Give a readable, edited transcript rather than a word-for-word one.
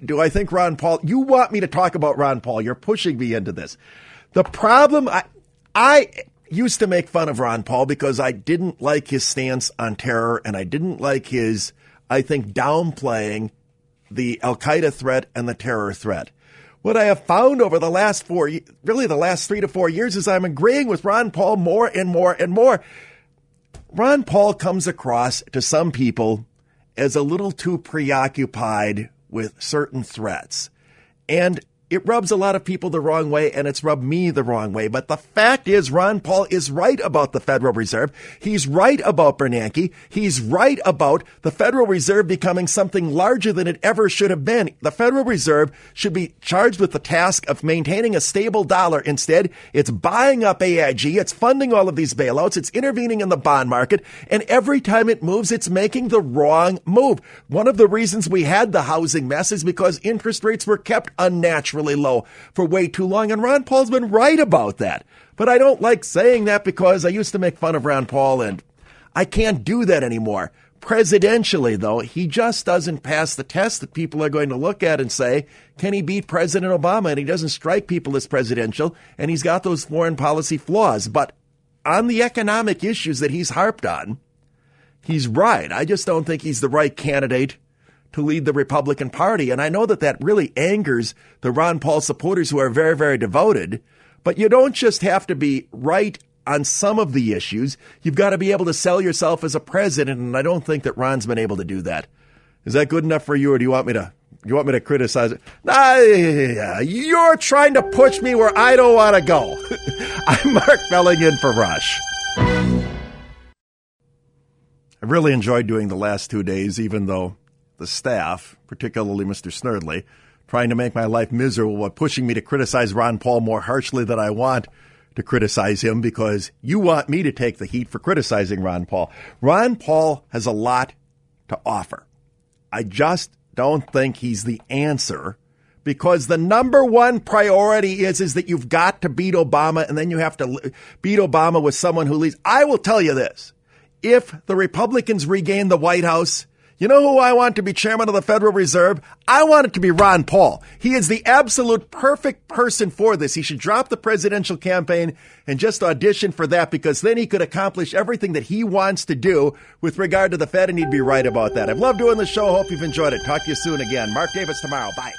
do I think Ron Paul, you want me to talk about Ron Paul. You're pushing me into this. The problem, I used to make fun of Ron Paul because I didn't like his stance on terror, and I didn't like his, I think, downplaying the Al-Qaeda threat and the terror threat. What I have found over the last the last 3 to 4 years is I'm agreeing with Ron Paul more and more and more. Ron Paul comes across to some people as a little too preoccupied with certain threats. And it rubs a lot of people the wrong way, and it's rubbed me the wrong way. But the fact is, Ron Paul is right about the Federal Reserve. He's right about Bernanke. He's right about the Federal Reserve becoming something larger than it ever should have been. The Federal Reserve should be charged with the task of maintaining a stable dollar. Instead, it's buying up AIG. It's funding all of these bailouts. It's intervening in the bond market. And every time it moves, it's making the wrong move. One of the reasons we had the housing mess is because interest rates were kept unnaturally low for way too long, and Ron Paul's been right about that. But I don't like saying that because I used to make fun of Ron Paul, and I can't do that anymore. Presidentially, though, he just doesn't pass the test that people are going to look at and say, can he beat President Obama? And he doesn't strike people as presidential, and he's got those foreign policy flaws. But on the economic issues that he's harped on, he's right. I just don't think he's the right candidate to lead the Republican Party. And I know that really angers the Ron Paul supporters who are very, very devoted. But you don't just have to be right on some of the issues. You've got to be able to sell yourself as a president. And I don't think that Ron's been able to do that. Is that good enough for you, or do you want me to criticize it? You're trying to push me where I don't want to go. I'm Mark Belling in for Rush. I really enjoyed doing the last 2 days, even though the staff, particularly Mr. Snerdley, trying to make my life miserable by pushing me to criticize Ron Paul more harshly than I want to criticize him, because you want me to take the heat for criticizing Ron Paul. Ron Paul has a lot to offer. I just don't think he's the answer, because the number one priority is that you've got to beat Obama, and then you have to beat Obama with someone who leads. I will tell you this. If the Republicans regain the White House, you know who I want to be chairman of the Federal Reserve? I want it to be Ron Paul. He is the absolute perfect person for this. He should drop the presidential campaign and just audition for that, because then he could accomplish everything that he wants to do with regard to the Fed, and he'd be right about that. I've loved doing the show. Hope you've enjoyed it. Talk to you soon again. Mark Davis tomorrow. Bye.